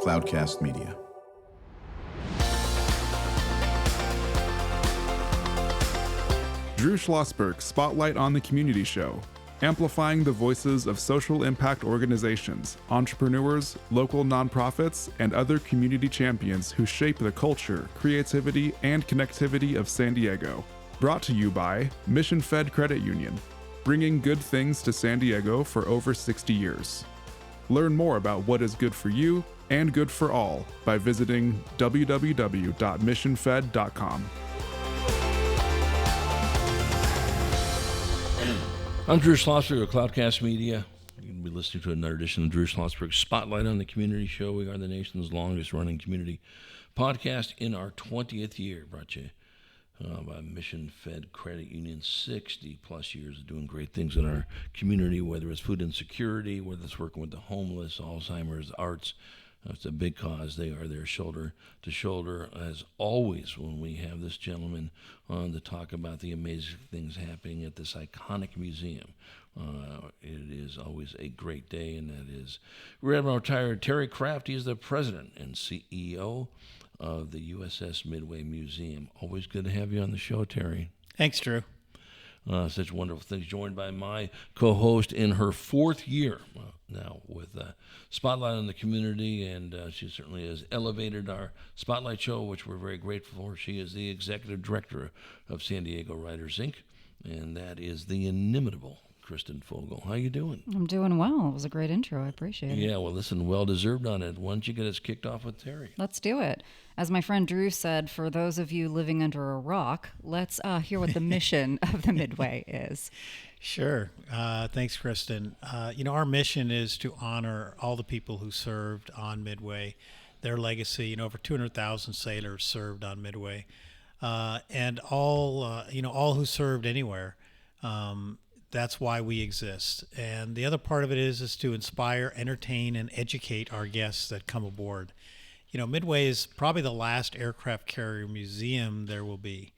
Cloudcast Media. Drew Schlosberg Spotlight on the Community Show, amplifying the voices of social impact organizations, entrepreneurs, local nonprofits, and other community champions who shape the culture, creativity, and connectivity of San Diego. Brought to you by Mission Fed Credit Union, bringing good things to San Diego for over 60 years. Learn more about what is good for you and good for all by visiting www.missionfed.com. I'm Drew Schlosberg of Cloudcast Media. You can be listening to another edition of Drew Schlosberg Spotlight on the Community Show. We are the nation's longest running community podcast in our 20th year. Brought to you by Mission Fed Credit Union, 60 plus years of doing great things in our community, whether it's food insecurity, whether it's working with the homeless, Alzheimer's, arts. It's a big cause. They are there shoulder to shoulder, as always, when we have this gentleman on to talk about the amazing things happening at this iconic museum. It is always a great day, and that is Rear Admiral retired Terry Kraft. He is the president and CEO of the USS Midway Museum. Always good to have you on the show, Terry. Thanks, Drew. Such wonderful things. Joined by my co-host in her fourth year now with Spotlight on the Community, and she certainly has elevated our Spotlight show, which we're very grateful for. She is the executive director of San Diego Writers, Inc., and that is the inimitable Kristen Fogel. How you doing? I'm doing well. It was a great intro. I appreciate it. Yeah, well, listen, well-deserved on it. Why don't you get us kicked off with Terry? Let's do it. As my friend Drew said, for those of you living under a rock, let's hear what the mission of the Midway is. Sure. Thanks, Kristen. Our mission is to honor all the people who served on Midway, their legacy. Over 200,000 sailors served on Midway, and all who served anywhere. That's why we exist. And the other part of it is to inspire, entertain, and educate our guests that come aboard. Midway is probably the last aircraft carrier museum there will be,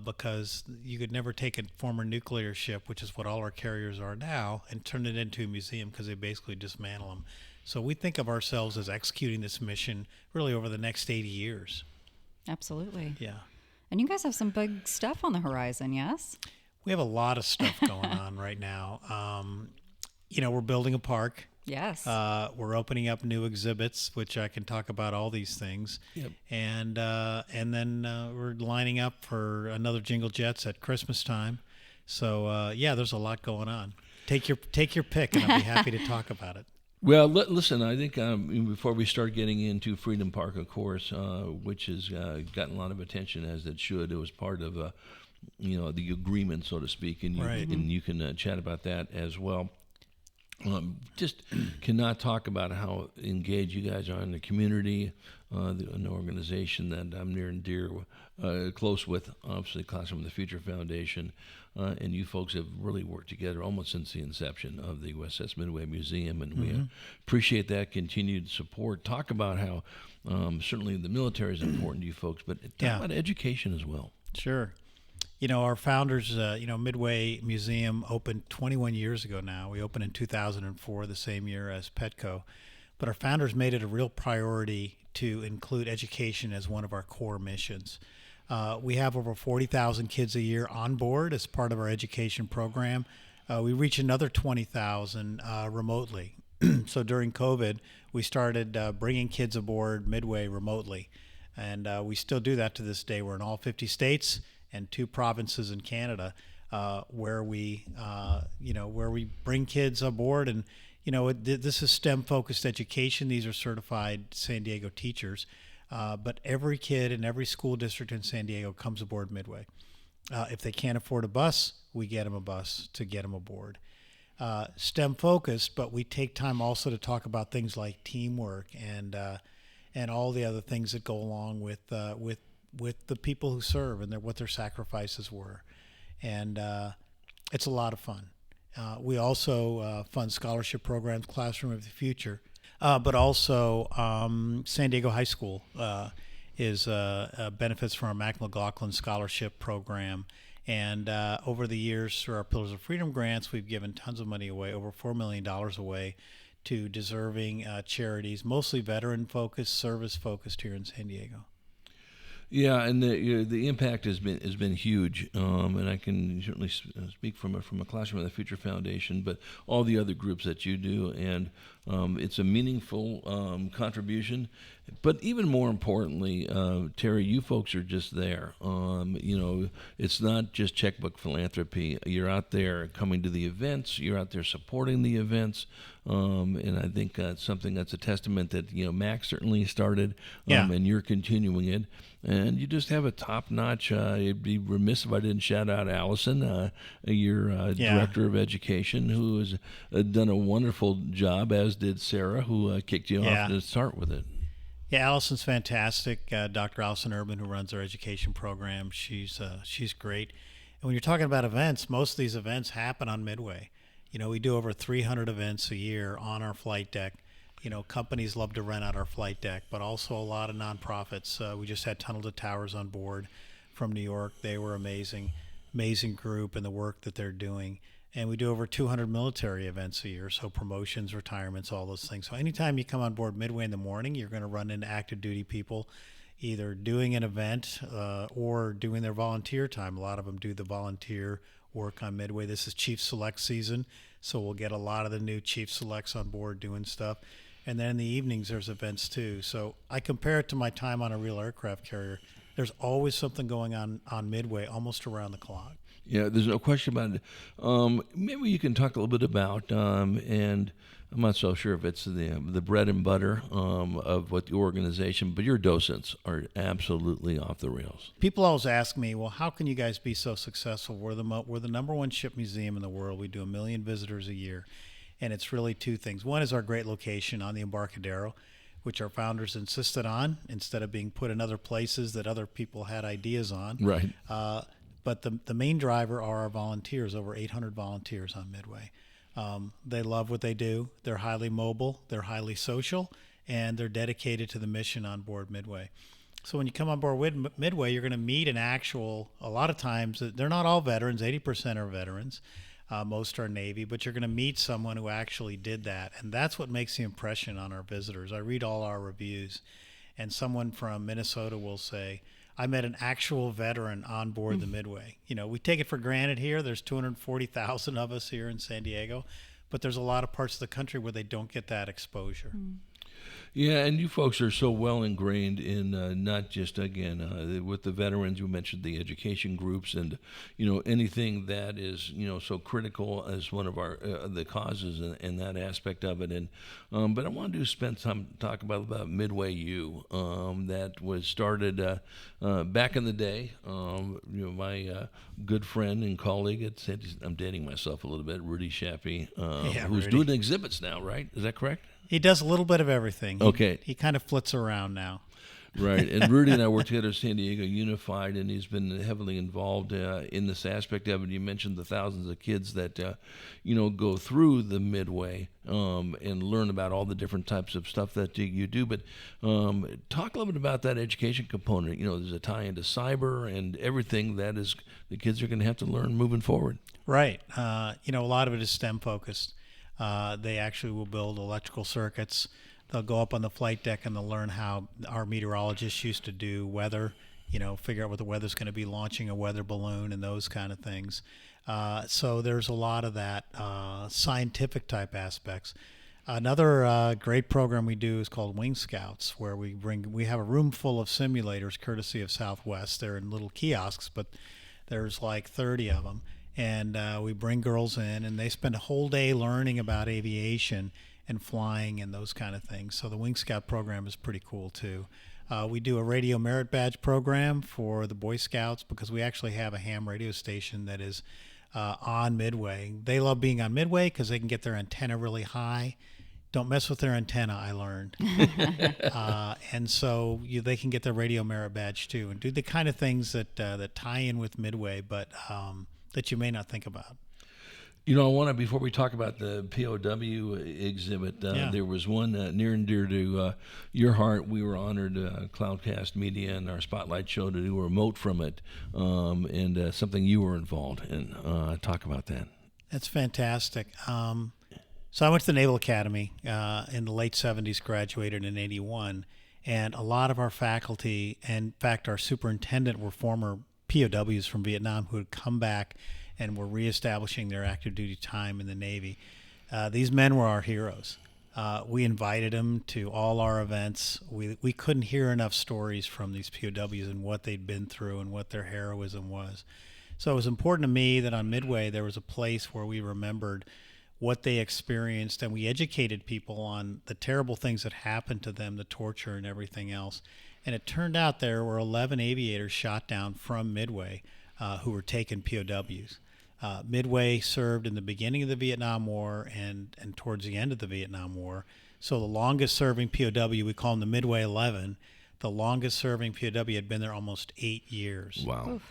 because you could never take a former nuclear ship, which is what all our carriers are now, and turn it into a museum, because they basically dismantle them. So we think of ourselves as executing this mission really over the next 80 years. Absolutely. Yeah. And you guys have some big stuff on the horizon, yes? We have a lot of stuff going on right now. We're building a park. Yes. We're opening up new exhibits, which I can talk about all these things. Yep. And then we're lining up for another Jingle Jets at Christmas time. So there's a lot going on. Take your pick, and I'll be happy to talk about it. Well, listen, I think before we start getting into Freedom Park, of course, which has gotten a lot of attention, as it should. It was part of the agreement, so to speak, and you can chat about that as well. Just cannot talk about how engaged you guys are in the community, an organization that I'm near and dear, close with, obviously Classroom of the Future Foundation, and you folks have really worked together almost since the inception of the USS Midway Museum, and we appreciate that continued support. Talk about how certainly the military is important to you folks, but talk about education as well. Sure. Our founders, Midway Museum opened 21 years ago now. We opened in 2004, the same year as Petco. But our founders made it a real priority to include education as one of our core missions. We have over 40,000 kids a year on board as part of our education program. We reach another 20,000 remotely. So during COVID, we started bringing kids aboard Midway remotely. And we still do that to this day. We're in all 50 states and 2 provinces in Canada, where we bring kids aboard, and this is STEM-focused education. These are certified San Diego teachers, but every kid in every school district in San Diego comes aboard Midway. If they can't afford a bus, we get them a bus to get them aboard. STEM-focused, but we take time also to talk about things like teamwork and all the other things that go along with the people who serve and what their sacrifices were. And it's a lot of fun. We also fund scholarship programs, Classroom of the Future, but also San Diego High School is benefits from our Mac McLaughlin Scholarship Program. And over the years, through our Pillars of Freedom grants, we've given tons of money away, over $4 million away to deserving charities, mostly veteran-focused, service-focused here in San Diego. Yeah, and the impact has been huge, and I can certainly speak from a Classroom of the Future Foundation, but all the other groups that you do, and it's a meaningful contribution. But even more importantly, Terry, you folks are just there. It's not just checkbook philanthropy. You're out there coming to the events. You're out there supporting the events. And I think that's something that's a testament that Max certainly started, and you're continuing it. And you just have a top-notch. It'd be remiss if I didn't shout out Allison, your director of education, who has done a wonderful job, as did Sarah, who kicked you off to start with it. Yeah, Allison's fantastic. Dr. Allison Urban, who runs our education program, she's great. And when you're talking about events, most of these events happen on Midway. We do over 300 events a year on our flight deck. Companies love to rent out our flight deck, but also a lot of nonprofits. We just had Tunnel to Towers on board from New York. They were amazing group and the work that they're doing. And we do over 200 military events a year, so promotions, retirements, all those things. So anytime you come on board Midway in the morning, you're going to run into active duty people either doing an event or doing their volunteer time. A lot of them do the volunteer work on Midway. This is Chief Select season, so we'll get a lot of the new Chief Selects on board doing stuff. And then in the evenings, there's events too. So I compare it to my time on a real aircraft carrier. There's always something going on Midway almost around the clock. Yeah, there's no question about it. Maybe you can talk a little bit about, and I'm not so sure if it's the bread and butter of what the organization, but your docents are absolutely off the rails. People always ask me, well, how can you guys be so successful? We're the number one ship museum in the world. We do 1 million visitors a year, and it's really two things. One is our great location on the Embarcadero, which our founders insisted on instead of being put in other places that other people had ideas on. Right. But the main driver are our volunteers, over 800 volunteers on Midway. They love what they do. They're highly mobile, they're highly social, and they're dedicated to the mission on board Midway. So when you come on board with Midway, you're going to meet a lot of times, they're not all veterans, 80% are veterans, most are Navy, but you're going to meet someone who actually did that. And that's what makes the impression on our visitors. I read all our reviews, and someone from Minnesota will say, I met an actual veteran on board the Midway. We take it for granted here. There's 240,000 of us here in San Diego, but there's a lot of parts of the country where they don't get that exposure. Yeah, and you folks are so well ingrained in not just, again, with the veterans, you mentioned the education groups and, anything that is, so critical as one of our the causes and that aspect of it. And but I wanted to spend some talk about Midway U that was started back in the day. My good friend and colleague, I'm dating myself a little bit, Rudy Shappy, who's Rudy. doing exhibits now, right? Is that correct? He does a little bit of everything. Okay. He kind of flits around now. Right. And Rudy and I work together at San Diego Unified, and he's been heavily involved in this aspect of it. You mentioned the thousands of kids that, go through the Midway and learn about all the different types of stuff that you do. But talk a little bit about that education component. There's a tie into cyber and everything that is the kids are going to have to learn moving forward. Right. A lot of it is STEM focused. They actually will build electrical circuits. They'll go up on the flight deck and they'll learn how our meteorologists used to do weather, figure out what the weather's going to be, launching a weather balloon and those kind of things. So there's a lot of that scientific type aspects. Another great program we do is called Wing Scouts, where we have a room full of simulators courtesy of Southwest. They're in little kiosks, but there's like 30 of them. And we bring girls in, and they spend a whole day learning about aviation and flying and those kind of things. So the Wing Scout program is pretty cool, too. We do a radio merit badge program for the Boy Scouts because we actually have a ham radio station that is on Midway. They love being on Midway because they can get their antenna really high. Don't mess with their antenna, I learned. And so they can get their radio merit badge, too, and do the kind of things that tie in with Midway, but that you may not think about. I want to, before we talk about the POW exhibit, there was one near and dear to your heart. We were honored, Cloudcast Media and our Spotlight show, to do a remote from it, and something you were involved in. Talk about that. That's fantastic. So I went to the Naval Academy in the late 70s, graduated in 81, and a lot of our faculty, and in fact our superintendent, were former POWs from Vietnam who had come back and were reestablishing their active duty time in the Navy. These men were our heroes. We invited them to all our events. We couldn't hear enough stories from these POWs and what they'd been through and what their heroism was. So it was important to me that on Midway there was a place where we remembered what they experienced, and we educated people on the terrible things that happened to them, the torture and everything else. And it turned out there were 11 aviators shot down from Midway who were taken POWs. Midway served in the beginning of the Vietnam War and towards the end of the Vietnam War. So the longest serving POW, we call them the Midway 11, the longest serving POW had been there almost 8 years. Wow.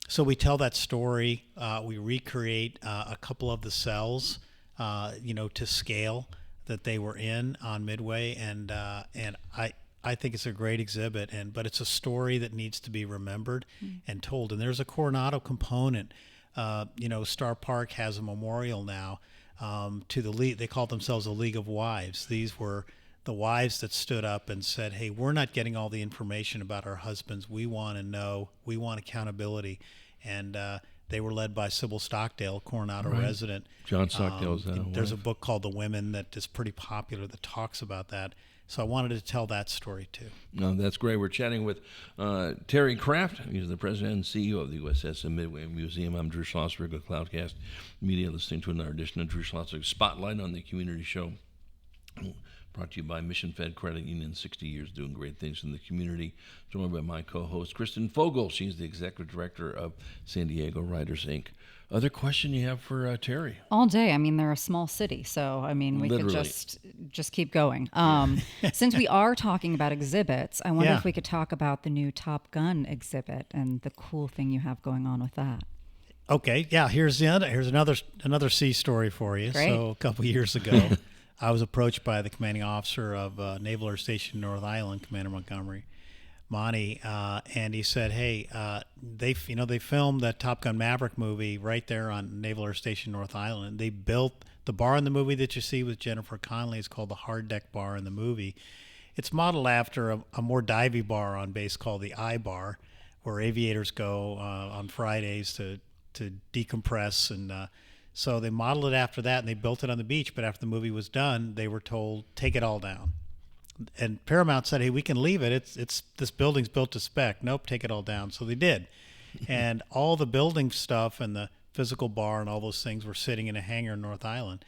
So we tell that story. We recreate a couple of the cells, to scale that they were in on Midway, and I think it's a great exhibit. But it's a story that needs to be remembered and told. And there's a Coronado component. Star Park has a memorial now to the League. They call themselves the League of Wives. These were the wives that stood up and said, hey, we're not getting all the information about our husbands. We want to know. We want accountability. And they were led by Sybil Stockdale, Coronado resident. John Stockdale's there's a book called The Women that is pretty popular that talks about that. So I wanted to tell that story too. No, that's great. We're chatting with Terry Kraft. He's the president and CEO of the USS and Midway Museum. I'm Drew Schlosberg with Cloudcast Media, listening to another edition of Drew Schlosberg Spotlight on the Community Show. Brought to you by Mission Fed Credit Union, 60 years doing great things in the community. Joined by my co-host, Kristen Fogel. She's the executive director of San Diego Writers, Inc. Other question you have for Terry? All day. I mean, they're a small city, so I mean, we Literally. could just keep going. Since we are talking about exhibits, I wonder if we could talk about the new Top Gun exhibit and the cool thing you have going on with that. Okay, yeah. Here's another sea story for you. Great. So a couple years ago, I was approached by the commanding officer of Naval Air Station North Island, Commander Montgomery, Monty, and he said, "Hey, they filmed that Top Gun Maverick movie right there on Naval Air Station North Island. They built the bar in the movie that you see with Jennifer Connelly. It's called the Hard Deck Bar in the movie. It's modeled after a more divey bar on base called the I Bar, where aviators go on Fridays to decompress and." So they modeled it after that, and they built it on the beach. But after the movie was done, they were told, take it all down. And Paramount said, hey, we can leave it. It's this building's built to spec. Nope, take it all down. So they did. And all the building stuff and the physical bar and all those things were sitting in a hangar in North Island.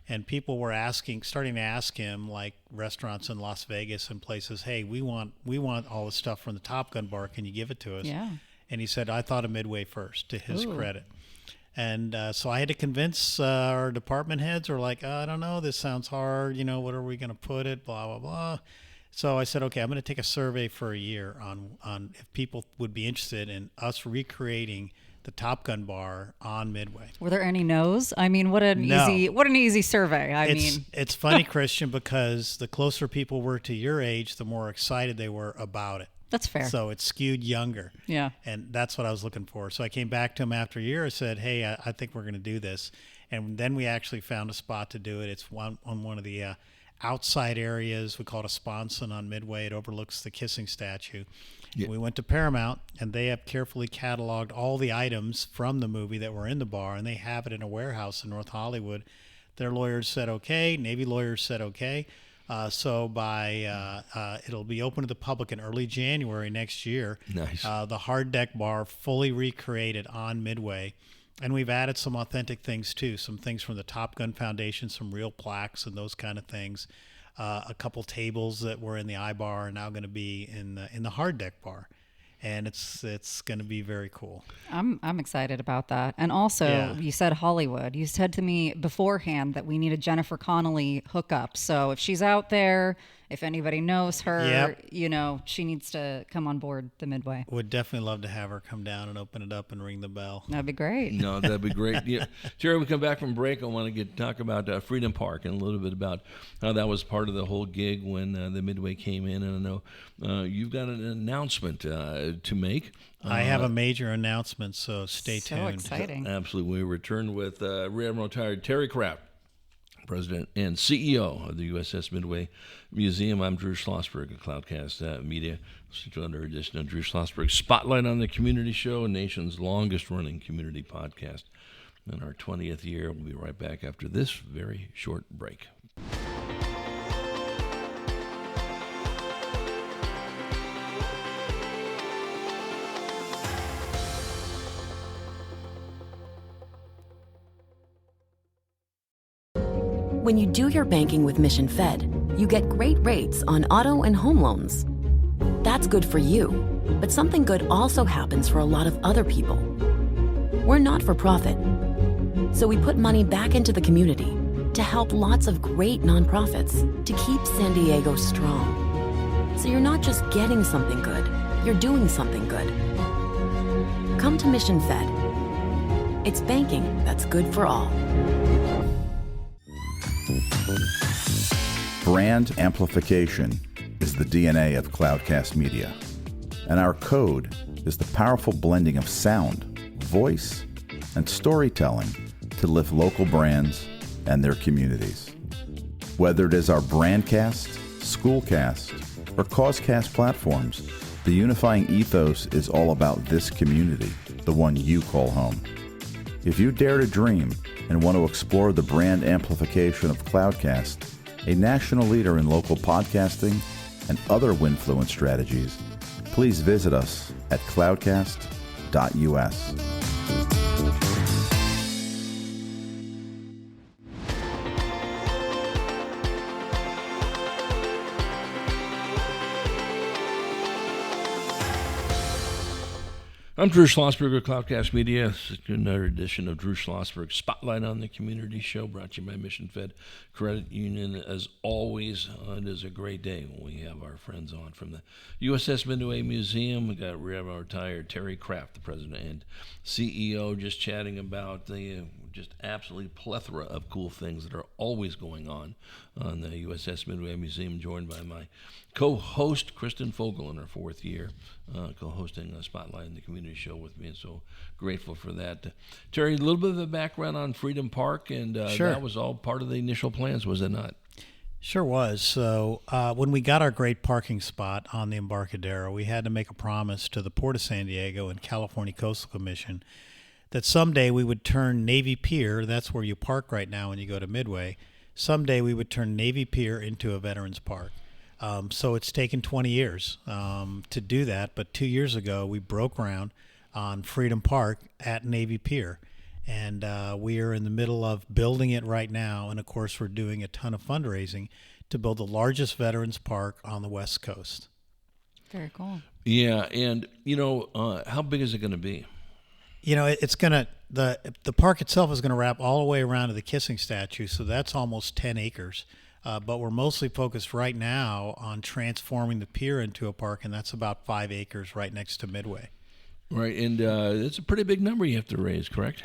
And people were starting to ask him, like restaurants in Las Vegas and places, hey, we want all the stuff from the Top Gun bar. Can you give it to us? Yeah. And he said, I thought of Midway first, to his credit. And so I had to convince our department heads, or like, I don't know, this sounds hard, what are we going to put it, blah, blah, blah. So I said, okay, I'm going to take a survey for a year on if people would be interested in us recreating the Top Gun bar on Midway. Were there any no's? I mean, what an easy survey. It's funny, Christian, because the closer people were to your age, the more excited they were about it. That's fair. So it skewed younger. Yeah. And that's what I was looking for. So I came back to him after a year and said, hey, I think we're going to do this. And then we actually found a spot to do it. It's on one of the outside areas. We call it a sponson on Midway. It overlooks the kissing statue. Yeah. We went to Paramount, and they have carefully cataloged all the items from the movie that were in the bar, and they have it in a warehouse in North Hollywood. Their lawyers said okay. Navy lawyers said okay. So it'll be open to the public in early January next year. Nice. The Hard Deck Bar fully recreated on Midway. And we've added some authentic things too, some things from the Top Gun Foundation, some real plaques and those kind of things. A couple tables that were in the I Bar are now going to be in the Hard Deck Bar. And it's going to be very cool. I'm excited about that. And also, You said Hollywood. You said to me beforehand that we need a Jennifer Connelly hookup. So if she's out there, if anybody knows her, she needs to come on board the Midway. Would definitely love to have her come down and open it up and ring the bell. That'd be great. No, that'd be great. Yeah. Jerry, we come back from break. I want to talk about Freedom Park and a little bit about how that was part of the whole gig when the Midway came in. And I know you've got an announcement to make. I have a major announcement, so stay tuned. So exciting. Absolutely. We return with Rear Admiral Terry Kraft, President and CEO of the USS Midway Museum. I'm Drew Schlosberg of Cloudcast Media. Listen to another edition of Drew Schlosberg Spotlight on the Community Show, nation's longest-running community podcast. In our 20th year, we'll be right back after this very short break. When you do your banking with Mission Fed, you get great rates on auto and home loans. That's good for you, but something good also happens for a lot of other people. We're not for profit, so we put money back into the community to help lots of great nonprofits to keep San Diego strong. So you're not just getting something good, you're doing something good. Come to Mission Fed. It's banking that's good for all. Brand amplification is the DNA of Cloudcast Media, and our code is the powerful blending of sound, voice, and storytelling to lift local brands and their communities. Whether it is our Brandcast, Schoolcast, or Causecast platforms, the unifying ethos is all about this community, the one you call home. If you dare to dream and want to explore the brand amplification of Cloudcast, a national leader in local podcasting and other Winfluence strategies, please visit us at cloudcast.us. I'm Drew Schlosberg of Cloudcast Media. This is another edition of Drew Schlosberg Spotlight on the Community Show, brought to you by Mission Fed Credit Union. As always, it is a great day when we have our friends on from the USS Midway Museum. We have our retired Terry Kraft, the president and CEO, just chatting about the just absolutely plethora of cool things that are always going on the USS Midway Museum, joined by my co-host, Kristen Fogel, in her fourth year, co-hosting Spotlight in the Community Show with me, and so grateful for that. Terry, a little bit of a background on Freedom Park, and Sure. That was all part of the initial plans, was it not? Sure was. So when we got our great parking spot on the Embarcadero, we had to make a promise to the Port of San Diego and California Coastal Commission that someday we would turn Navy Pier, that's where you park right now when you go to Midway, someday we would turn Navy Pier into a Veterans Park. So it's taken 20 years to do that, but 2 years ago we broke ground on Freedom Park at Navy Pier, and we are in the middle of building it right now, and of course we're doing a ton of fundraising to build the largest Veterans Park on the West Coast. Very cool. Yeah, and how big is it going to be? It's gonna the park itself is gonna wrap all the way around to the kissing statue, so that's almost 10 acres. But we're mostly focused right now on transforming the pier into a park, and that's about 5 acres right next to Midway. Right, and it's a pretty big number you have to raise, correct?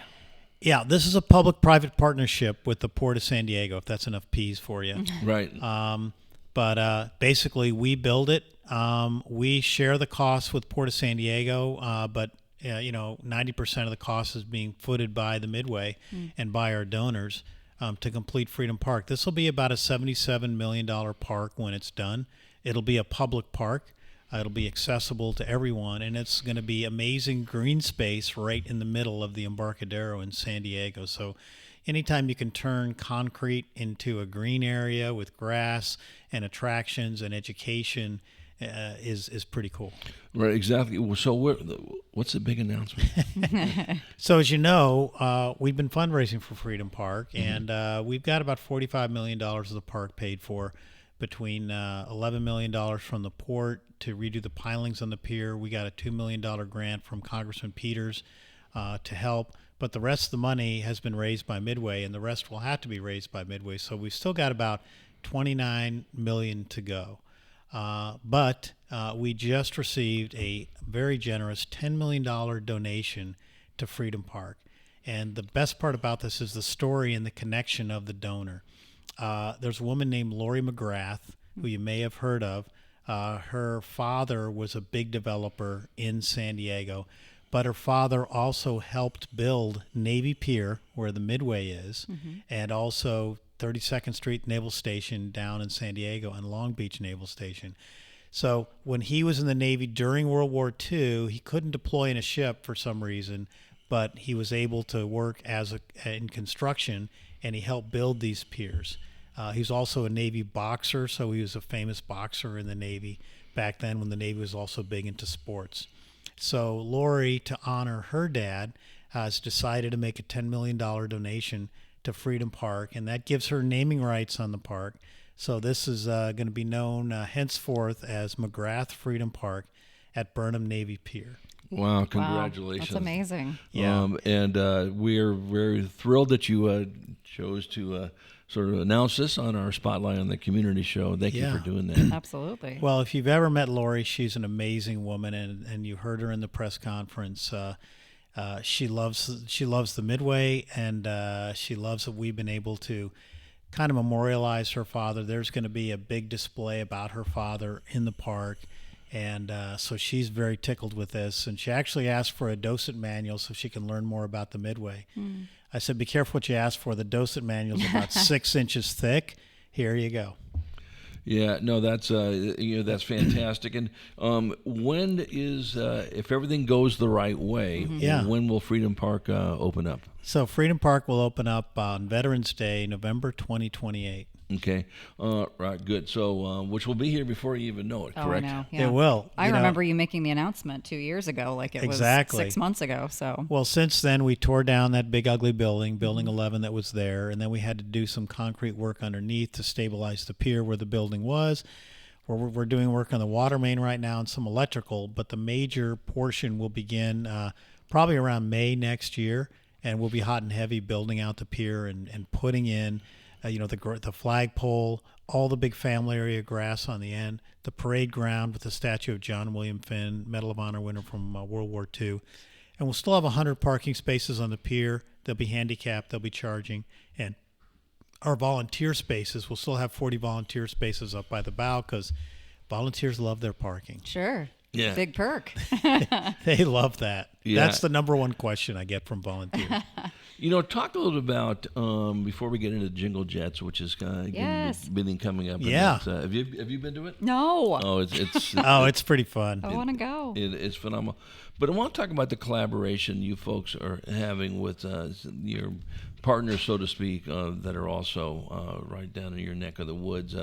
Yeah, this is a public-private partnership with the Port of San Diego, if that's enough P's for you. Right. But basically, we build it. We share the costs with Port of San Diego, but 90% of the cost is being footed by the Midway and by our donors to complete Freedom Park. This will be about a $77 million park when it's done. It'll be a public park. It'll be accessible to everyone, and it's going to be amazing green space right in the middle of the Embarcadero in San Diego. So anytime you can turn concrete into a green area with grass and attractions and education is pretty cool. Right, exactly. So what's the big announcement? So as you know, we've been fundraising for Freedom Park, and we've got about $45 million of the park paid for, between $11 million from the port to redo the pilings on the pier. We got a $2 million grant from Congressman Peters to help, but the rest of the money has been raised by Midway, and the rest will have to be raised by Midway. So we've still got about $29 million to go. But we just received a very generous $10 million donation to Freedom Park. And the best part about this is the story and the connection of the donor. There's a woman named Lori McGrath, who you may have heard of. Her father was a big developer in San Diego, but her father also helped build Navy Pier, where the Midway is, and also 32nd Street Naval Station down in San Diego and Long Beach Naval Station. So when he was in the Navy during World War II, he couldn't deploy in a ship for some reason, but he was able to work in construction, and he helped build these piers. He was also a Navy boxer, so he was a famous boxer in the Navy back then when the Navy was also big into sports. So Lori, to honor her dad, has decided to make a $10 million donation to Freedom Park, and that gives her naming rights on the park. So this is going to be known henceforth as McGrath Freedom Park at Burnham Navy Pier. Wow, congratulations. Wow, that's amazing. Yeah. And we're very thrilled that you chose to sort of announce this on our Spotlight on the Community show. Thank you for doing that. Absolutely. Well, if you've ever met Lori, she's an amazing woman, and you heard her in the press conference. She loves the Midway, and she loves that we've been able to kind of memorialize her father. There's going to be a big display about her father in the park, and so she's very tickled with this. And she actually asked for a docent manual so she can learn more about the Midway. I said, be careful what you ask for. The docent manual is about 6 inches thick. Here you go. Yeah, no, that's that's fantastic. And when is if everything goes the right way? When will Freedom Park open up? So Freedom Park will open up on Veterans Day, November 2028. Okay, right, good. So, which will be here before you even know it, correct? Oh, I know. Yeah. It will. I remember you making the announcement 2 years ago, like it was 6 months ago. So. Well, since then, we tore down that big ugly building, Building 11 that was there, and then we had to do some concrete work underneath to stabilize the pier where the building was. We're doing work on the water main right now and some electrical, but the major portion will begin probably around May next year, and we'll be hot and heavy building out the pier and putting in the flagpole, all the big family area grass on the end, the parade ground with the statue of John William Finn, Medal of Honor winner from World War II. And we'll still have 100 parking spaces on the pier. They'll be handicapped, they'll be charging. And our volunteer spaces, we'll still have 40 volunteer spaces up by the bow because volunteers love their parking. Sure. Yeah. Big perk. They love that. Yeah. That's the number one question I get from volunteers. Talk a little about before we get into Jingle Jets, which is been coming up. Yeah. Have you been to it? No. Oh, it's it's pretty fun. I want to go. It's phenomenal. But I want to talk about the collaboration you folks are having with your partners, so to speak, that are also right down in your neck of the woods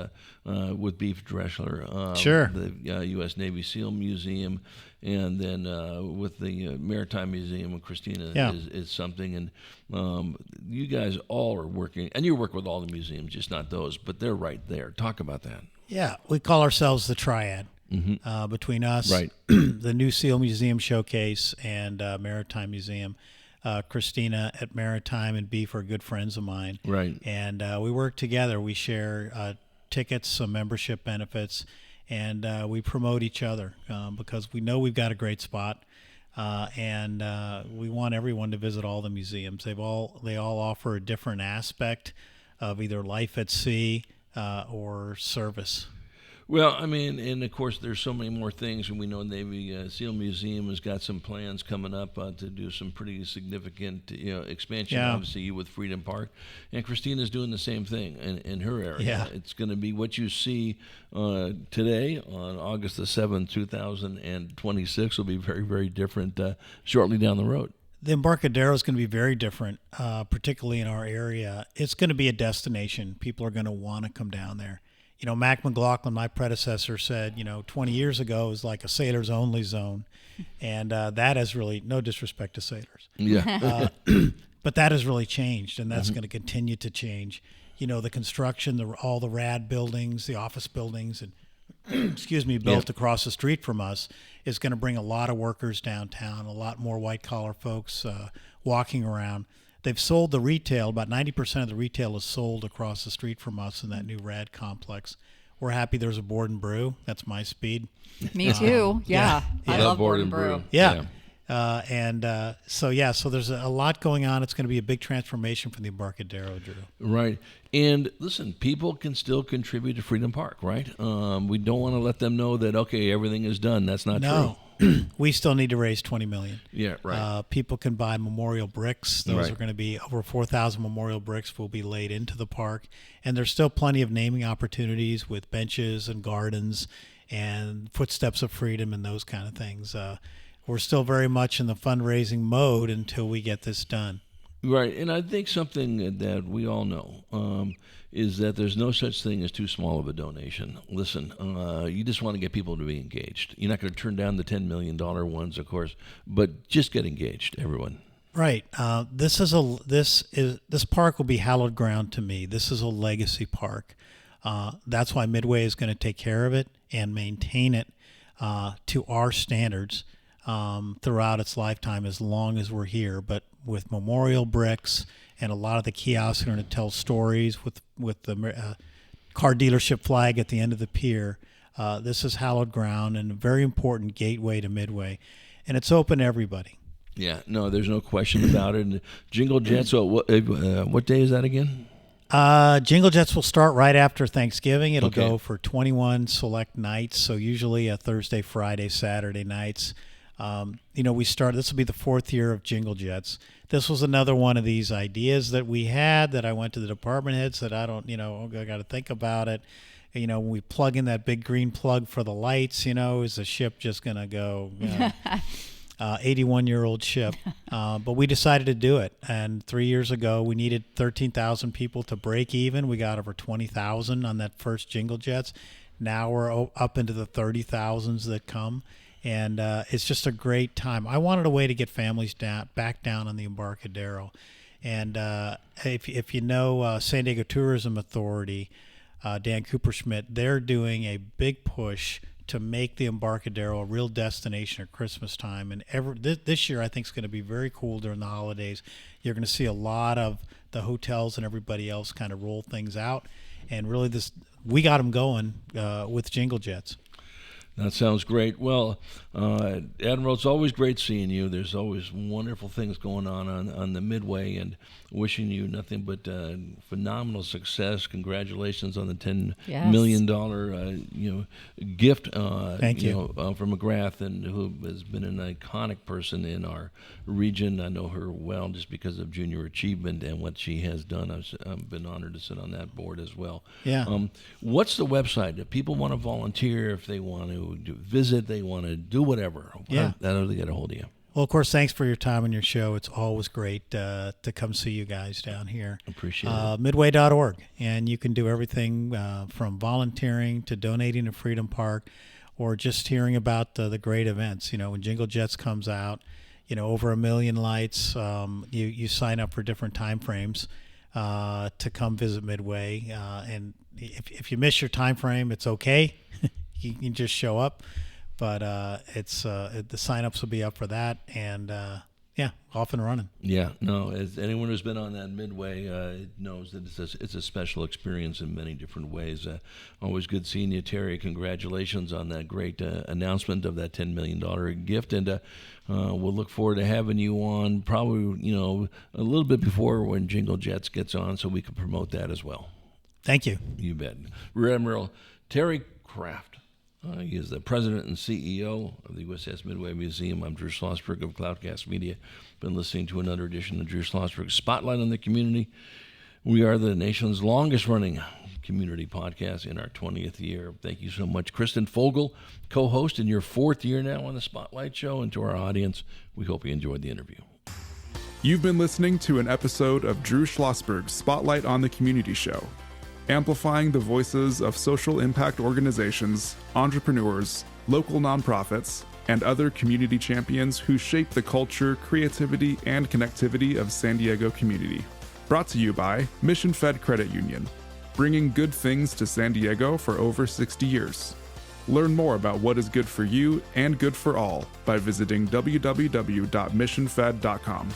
with Beef Dreschler, sure, the U.S. Navy SEAL Museum, and then with the Maritime Museum of Christina is something. And you guys all are working, and you work with all the museums, just not those, but they're right there. Talk about that. Yeah, we call ourselves the Triad. Between us, the New SEAL Museum Showcase, and Maritime Museum. Christina at Maritime and Beef are good friends of mine. Right. And we work together. We share tickets, some membership benefits, and we promote each other because we know we've got a great spot. And we want everyone to visit all the museums. They all offer a different aspect of either life at sea or service. Well, I mean, and of course, there's so many more things, and we know Navy SEAL Museum has got some plans coming up to do some pretty significant, expansion. Yeah. Obviously, with Freedom Park, and Christina's doing the same thing in her area. Yeah. It's going to be what you see today on August the 7th, 2026 will be very, very different shortly down the road. The Embarcadero is going to be very different, particularly in our area. It's going to be a destination. People are going to want to come down there. Mac McLaughlin, my predecessor, said, 20 years ago it was like a sailors only zone. And that has really, no disrespect to sailors. Yeah. But that has really changed, and that's going to continue to change. The construction, all the rad buildings, the office buildings, and built across the street from us is going to bring a lot of workers downtown, a lot more white-collar folks walking around. They've sold the retail. About 90% of the retail is sold across the street from us in that new rad complex. We're happy there's a board and brew. That's my speed. Me too. Yeah. I love board and brew. Yeah. So there's a lot going on. It's going to be a big transformation for the Embarcadero, Drew. Right. And listen, people can still contribute to Freedom Park, right? We don't want to let them know that, okay, everything is done. That's not true. We still need to raise $20 million. Yeah, right. People can buy memorial bricks. Those Right. are going to be over 4,000 memorial bricks will be laid into the park. And there's still plenty of naming opportunities with benches and gardens and footsteps of freedom and those kind of things. We're still very much in the fundraising mode until we get this done. Right. And I think something that we all know is that there's no such thing as too small of a donation. Listen, you just want to get people to be engaged. You're not going to turn down the $10 million ones, of course, but just get engaged, everyone. Right. This park will be hallowed ground to me. This is a legacy park. That's why Midway is going to take care of it and maintain it to our standards throughout its lifetime as long as we're here. But with memorial bricks and a lot of the kiosks are going to tell stories with the car dealership flag at the end of the pier. This is hallowed ground and a very important gateway to Midway. And it's open to everybody. Yeah, no, there's no question about it. And Jingle Jets, what day is that again? Jingle Jets will start right after Thanksgiving. It'll Okay. go for 21 select nights, so usually a Thursday, Friday, Saturday nights. This will be the 4th year of Jingle Jets. This was another one of these ideas that we had that I went to the department heads that I got to think about it. When we plug in that big green plug for the lights, is the ship just going to go 81-year-old ship? But we decided to do it. And 3 years ago, we needed 13,000 people to break even. We got over 20,000 on that first Jingle Jets. Now we're up into the 30,000s that come. And it's just a great time. I wanted a way to get families back down on the Embarcadero. And if you know San Diego Tourism Authority, Dan Cooperschmidt, they're doing a big push to make the Embarcadero a real destination at Christmas time. And this year, I think, is going to be very cool during the holidays. You're going to see a lot of the hotels and everybody else kind of roll things out. And really, we got them going with Jingle Jets. That sounds great. Well, Admiral, it's always great seeing you. There's always wonderful things going on the Midway, and wishing you nothing but phenomenal success. Congratulations on the $10 million gift. Thank you. From McGrath, and who has been an iconic person in our region. I know her well just because of junior achievement and what she has done. I've been honored to sit on that board as well. Yeah. What's the website? If people want to volunteer, if they want to visit, they want to do whatever, how do they get a hold of you? Well, of course, thanks for your time on your show. It's always great to come see you guys down here. Appreciate it. Midway.org. And you can do everything from volunteering to donating to Freedom Park, or just hearing about the great events. When Jingle Jets comes out, over 1 million lights, you sign up for different time frames to come visit Midway. And if you miss your time frame, it's okay. You can just show up. But the sign-ups will be up for that, and off and running. Yeah, no, as anyone who's been on that Midway knows that it's a special experience in many different ways. Always good seeing you, Terry. Congratulations on that great announcement of that $10 million gift, and we'll look forward to having you on probably, a little bit before when Jingle Jets gets on, so we can promote that as well. Thank you. You bet. Rear Admiral Terry Kraft. He is the president and CEO of the USS Midway Museum. I'm Drew Schlosberg of Cloudcast Media. Been listening to another edition of Drew Schlosberg Spotlight on the Community. We are the nation's longest-running community podcast in our 20th year. Thank you so much, Kristen Fogel, co-host in your 4th year now on the Spotlight Show. And to our audience, we hope you enjoyed the interview. You've been listening to an episode of Drew Schlosberg's Spotlight on the Community Show, amplifying the voices of social impact organizations, entrepreneurs, local nonprofits, and other community champions who shape the culture, creativity, and connectivity of San Diego community. Brought to you by Mission Fed Credit Union, bringing good things to San Diego for over 60 years. Learn more about what is good for you and good for all by visiting www.missionfed.com.